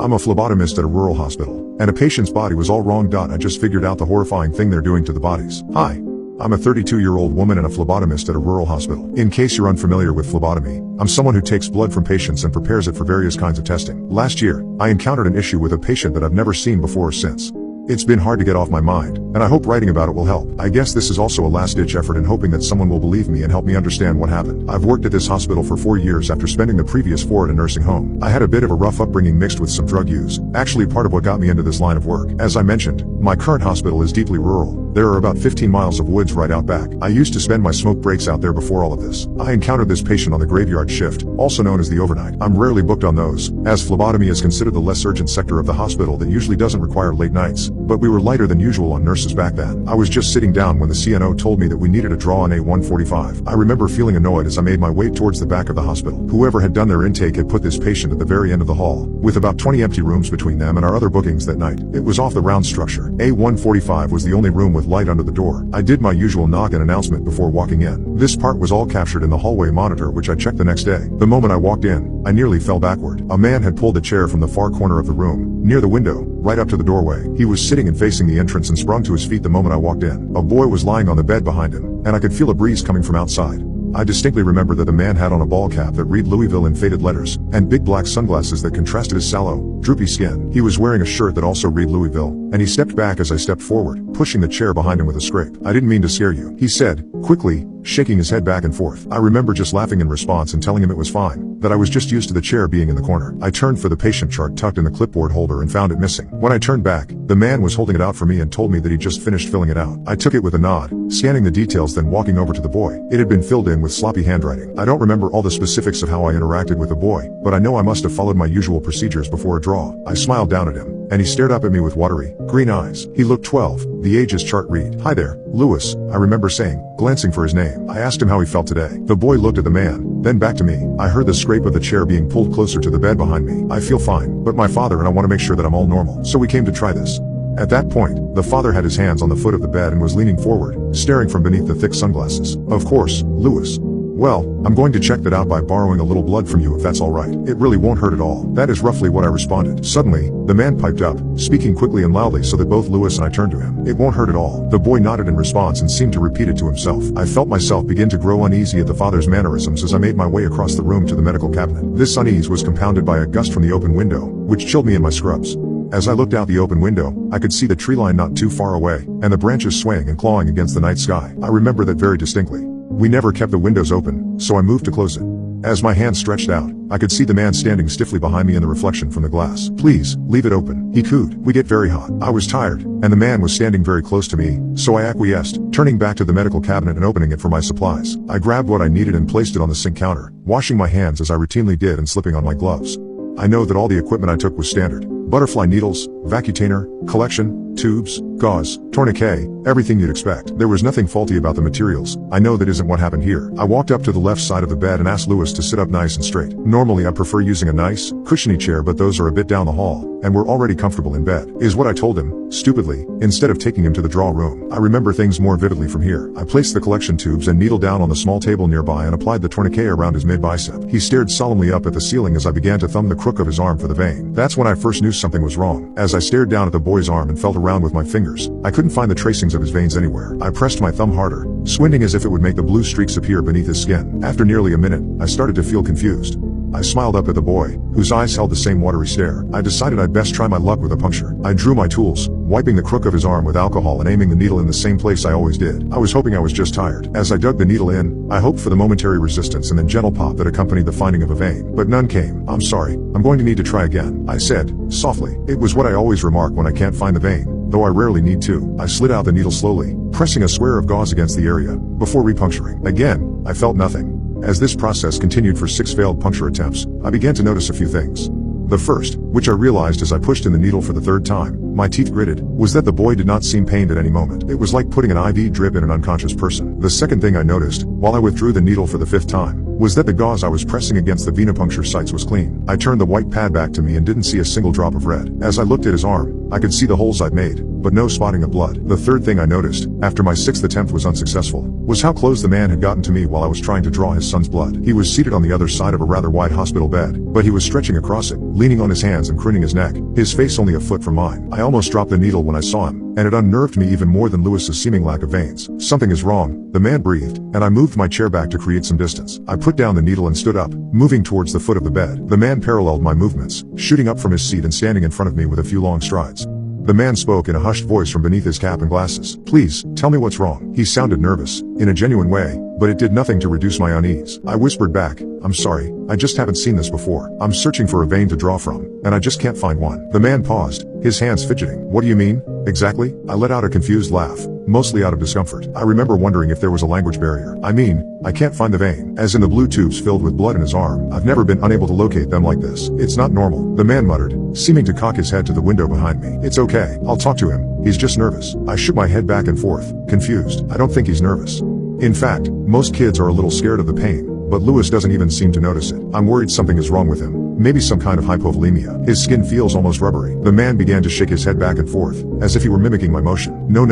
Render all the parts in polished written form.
I'm a phlebotomist at a rural hospital, and a patient's body was all wrong. I just figured out the horrifying thing they're doing to the bodies. Hi. I'm a 32-year-old woman and a phlebotomist at a rural hospital. In case you're unfamiliar with phlebotomy, I'm someone who takes blood from patients and prepares it for various kinds of testing. Last year, I encountered an issue with a patient that I've never seen before or since. It's been hard to get off my mind, and I hope writing about it will help. I guess this is also a last-ditch effort in hoping that someone will believe me and help me understand what happened. I've worked at this hospital for 4 years after spending the previous 4 at a nursing home. I had a bit of a rough upbringing mixed with some drug use, actually part of what got me into this line of work. As I mentioned, my current hospital is deeply rural. There are about 15 miles of woods right out back. I used to spend my smoke breaks out there before all of this. I encountered this patient on the graveyard shift, also known as the overnight. I'm rarely booked on those, as phlebotomy is considered the less urgent sector of the hospital that usually doesn't require late nights, but we were lighter than usual on nurses back then. I was just sitting down when the CNO told me that we needed a draw on A145. I remember feeling annoyed as I made my way towards the back of the hospital. Whoever had done their intake had put this patient at the very end of the hall, with about 20 empty rooms between them and our other bookings that night. It was off the round structure. A145 was the only room with light under the door. I did my usual knock and announcement before walking in. This part was all captured in the hallway monitor, which I checked the next day. The moment I walked in, I nearly fell backward. A man had pulled a chair from the far corner of the room, near the window, right up to the doorway. He was sitting and facing the entrance and sprung to his feet the moment I walked in. A boy was lying on the bed behind him, and I could feel a breeze coming from outside. I distinctly remember that the man had on a ball cap that read Louisville in faded letters, and big black sunglasses that contrasted his sallow, droopy skin. He was wearing a shirt that also read Louisville, and he stepped back as I stepped forward, pushing the chair behind him with a scrape. "I didn't mean to scare you," he said, quickly, shaking his head back and forth. I remember just laughing in response and telling him it was fine, that I was just used to the chair being in the corner. I turned for the patient chart tucked in the clipboard holder and found it missing. When I turned back, the man was holding it out for me and told me that he'd just finished filling it out. I took it with a nod, scanning the details, then walking over to the boy. It had been filled in with sloppy handwriting. I don't remember all the specifics of how I interacted with the boy, but I know I must have followed my usual procedures before a draw. I smiled down at him, and he stared up at me with watery, green eyes. He looked 12, the age his chart read. "Hi there, Lewis," I remember saying, glancing for his name. I asked him how he felt today. The boy looked at the man, then back to me. I heard the scrape of the chair being pulled closer to the bed behind me. "I feel fine, but my father and I want to make sure that I'm all normal, so we came to try this." At that point, the father had his hands on the foot of the bed and was leaning forward, staring from beneath the thick sunglasses. "Of course, Lewis. Well, I'm going to check that out by borrowing a little blood from you if that's alright. It really won't hurt at all." That is roughly what I responded. Suddenly, the man piped up, speaking quickly and loudly so that both Lewis and I turned to him. "It won't hurt at all." The boy nodded in response and seemed to repeat it to himself. I felt myself begin to grow uneasy at the father's mannerisms as I made my way across the room to the medical cabinet. This unease was compounded by a gust from the open window, which chilled me in my scrubs. As I looked out the open window, I could see the tree line not too far away, and the branches swaying and clawing against the night sky. I remember that very distinctly. We never kept the windows open, so I moved to close it. As my hand stretched out, I could see the man standing stiffly behind me in the reflection from the glass. "Please, leave it open," he cooed. "We get very hot." I was tired, and the man was standing very close to me, so I acquiesced, turning back to the medical cabinet and opening it for my supplies. I grabbed what I needed and placed it on the sink counter, washing my hands as I routinely did and slipping on my gloves. I know that all the equipment I took was standard. Butterfly needles, vacutainer, collection, tubes, gauze, tourniquet, everything you'd expect. There was nothing faulty about the materials. I know that isn't what happened here. I walked up to the left side of the bed and asked Lewis to sit up nice and straight. Normally I prefer using a nice, cushiony chair, but those are a bit down the hall, and we're already comfortable in bed, is what I told him, stupidly, instead of taking him to the draw room. I remember things more vividly from here. I placed the collection tubes and needle down on the small table nearby and applied the tourniquet around his mid-bicep. He stared solemnly up at the ceiling as I began to thumb the crook of his arm for the vein. That's when I first knew something was wrong. As I stared down at the boy's arm and felt around with my fingers, I couldn't find the tracings of his veins anywhere. I pressed my thumb harder, squinting as if it would make the blue streaks appear beneath his skin. After nearly a minute, I started to feel confused. I smiled up at the boy, whose eyes held the same watery stare. I decided I'd best try my luck with a puncture. I drew my tools, wiping the crook of his arm with alcohol and aiming the needle in the same place I always did. I was hoping I was just tired. As I dug the needle in, I hoped for the momentary resistance and then gentle pop that accompanied the finding of a vein. But none came. "I'm sorry, I'm going to need to try again," I said, softly. It was what I always remark when I can't find the vein, though I rarely need to. I slid out the needle slowly, pressing a square of gauze against the area, before repuncturing. Again, I felt nothing. As this process continued for 6 failed puncture attempts, I began to notice a few things. The first, which I realized as I pushed in the needle for the 3rd time, my teeth gritted, was that the boy did not seem pained at any moment. It was like putting an IV drip in an unconscious person. The second thing I noticed, while I withdrew the needle for the 5th time, was that the gauze I was pressing against the venipuncture sites was clean. I turned the white pad back to me and didn't see a single drop of red. As I looked at his arm, I could see the holes I'd made, but no spotting of blood. The third thing I noticed, after my 6th attempt was unsuccessful, was how close the man had gotten to me while I was trying to draw his son's blood. He was seated on the other side of a rather wide hospital bed, but he was stretching across it, leaning on his hands and craning his neck, his face only a foot from mine. I almost dropped the needle when I saw him, and it unnerved me even more than Lewis's seeming lack of veins. Something is wrong, the man breathed, and I moved my chair back to create some distance. I put down the needle and stood up, moving towards the foot of the bed. The man paralleled my movements, shooting up from his seat and standing in front of me with a few long strides. The man spoke in a hushed voice from beneath his cap and glasses. "Please, tell me what's wrong." He sounded nervous, in a genuine way, but it did nothing to reduce my unease. I whispered back, "I'm sorry, I just haven't seen this before. I'm searching for a vein to draw from, and I just can't find one." The man paused, his hands fidgeting. "What do you mean, exactly?" I let out a confused laugh, mostly out of discomfort. I remember wondering if there was a language barrier. "I mean, I can't find the vein, as in the blue tubes filled with blood in his arm. I've never been unable to locate them like this. It's not normal," the man muttered, seeming to cock his head to the window behind me. "It's okay, I'll talk to him. He's just nervous." I shook my head back and forth, confused. I don't think he's nervous. In fact, most kids are a little scared of the pain, but Lewis doesn't even seem to notice it. I'm worried something is wrong with him. Maybe some kind of hypovolemia. His skin feels almost rubbery. The man began to shake his head back and forth, as if he were mimicking my motion. No,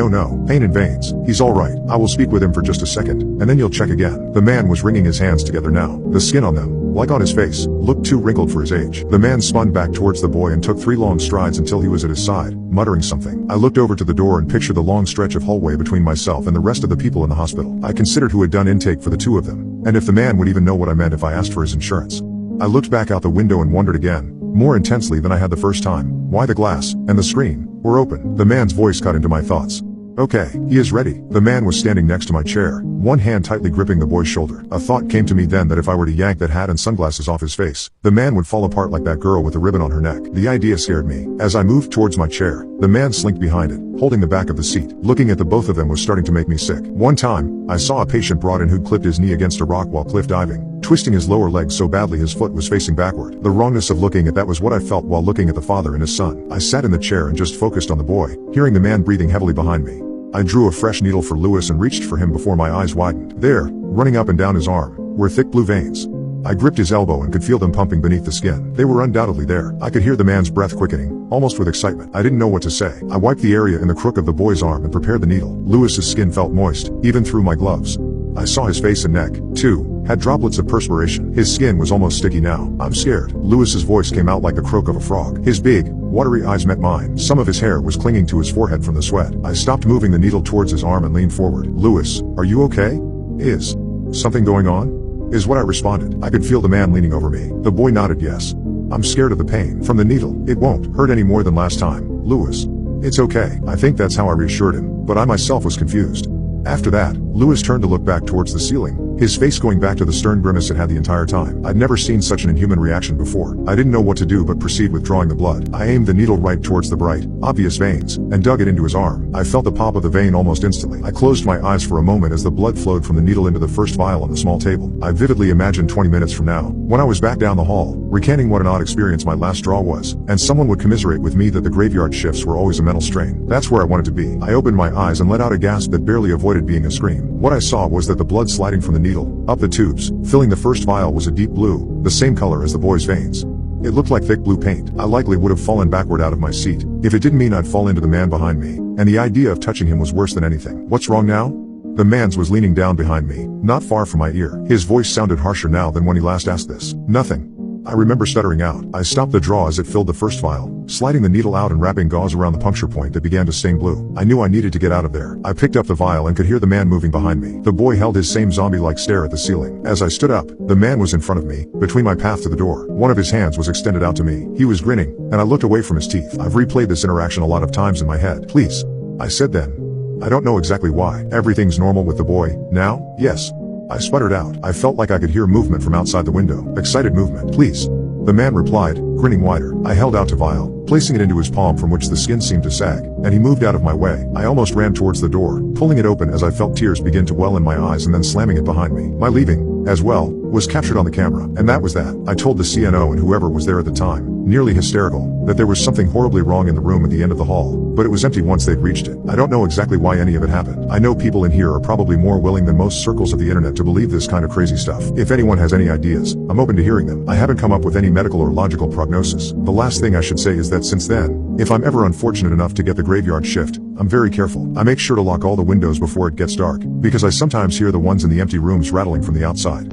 pain in veins. He's alright. I will speak with him for just a second, and then you'll check again." The man was wringing his hands together now. The skin on them, like on his face, looked too wrinkled for his age. The man spun back towards the boy and took 3 long strides until he was at his side, muttering something. I looked over to the door and pictured the long stretch of hallway between myself and the rest of the people in the hospital. I considered who had done intake for the 2 of them, and if the man would even know what I meant if I asked for his insurance. I looked back out the window and wondered again, more intensely than I had the first time, why the glass and the screen were open. The man's voice cut into my thoughts. "Okay, he is ready." The man was standing next to my chair, one hand tightly gripping the boy's shoulder. A thought came to me then that if I were to yank that hat and sunglasses off his face, the man would fall apart like that girl with the ribbon on her neck. The idea scared me. As I moved towards my chair, the man slinked behind it, holding the back of the seat. Looking at the both of them was starting to make me sick. One time, I saw a patient brought in who'd clipped his knee against a rock while cliff diving, twisting his lower leg so badly his foot was facing backward. The wrongness of looking at that was what I felt while looking at the father and his son. I sat in the chair and just focused on the boy, hearing the man breathing heavily behind me. I drew a fresh needle for Lewis and reached for him before my eyes widened. There, running up and down his arm, were thick blue veins. I gripped his elbow and could feel them pumping beneath the skin. They were undoubtedly there. I could hear the man's breath quickening, almost with excitement. I didn't know what to say. I wiped the area in the crook of the boy's arm and prepared the needle. Lewis's skin felt moist, even through my gloves. I saw his face and neck, too, had droplets of perspiration. His skin was almost sticky now. "I'm scared." Lewis's voice came out like the croak of a frog. His big, watery eyes met mine. Some of his hair was clinging to his forehead from the sweat. I stopped moving the needle towards his arm and leaned forward. "Lewis, are you okay? Is something going on?" is what I responded. I could feel the man leaning over me. The boy nodded yes. "I'm scared of the pain from the needle. It won't hurt any more than last time, Lewis. It's okay." I think that's how I reassured him, but I myself was confused. After that, Lewis turned to look back towards the ceiling, his face going back to the stern grimace it had the entire time. I'd never seen such an inhuman reaction before. I didn't know what to do but proceed with drawing the blood. I aimed the needle right towards the bright, obvious veins, and dug it into his arm. I felt the pop of the vein almost instantly. I closed my eyes for a moment as the blood flowed from the needle into the first vial on the small table. I vividly imagined 20 minutes from now, when I was back down the hall, recanting what an odd experience my last draw was, and someone would commiserate with me that the graveyard shifts were always a mental strain. That's where I wanted to be. I opened my eyes and let out a gasp that barely avoided being a scream. What I saw was that the blood sliding from the needle, up the tubes, filling the first vial was a deep blue, the same color as the boy's veins. It looked like thick blue paint. I likely would have fallen backward out of my seat, if it didn't mean I'd fall into the man behind me, and the idea of touching him was worse than anything. "What's wrong now?" The man's was leaning down behind me, not far from my ear. His voice sounded harsher now than when he last asked this. "Nothing." I remember stuttering out. I stopped the draw as it filled the first vial, sliding the needle out and wrapping gauze around the puncture point that began to stain blue. I knew I needed to get out of there. I picked up the vial and could hear the man moving behind me. The boy held his same zombie-like stare at the ceiling. As I stood up, the man was in front of me, between my path to the door. One of his hands was extended out to me. He was grinning, and I looked away from his teeth. I've replayed this interaction a lot of times in my head. "Please," I said then. I don't know exactly why. "Everything's normal with the boy, now?" "Yes," I sputtered out. I felt like I could hear movement from outside the window. Excited movement. "Please," the man replied, grinning wider. I held out the vial, placing it into his palm from which the skin seemed to sag, and he moved out of my way. I almost ran towards the door, pulling it open as I felt tears begin to well in my eyes and then slamming it behind me. My leaving, as well, was captured on the camera, and that was that. I told the CNO and whoever was there at the time, nearly hysterical, that there was something horribly wrong in the room at the end of the hall, but it was empty once they'd reached it. I don't know exactly why any of it happened. I know people in here are probably more willing than most circles of the internet to believe this kind of crazy stuff. If anyone has any ideas, I'm open to hearing them. I haven't come up with any medical or logical prognosis. The last thing I should say is that since then, if I'm ever unfortunate enough to get the graveyard shift, I'm very careful. I make sure to lock all the windows before it gets dark, because I sometimes hear the ones in the empty rooms rattling from the outside.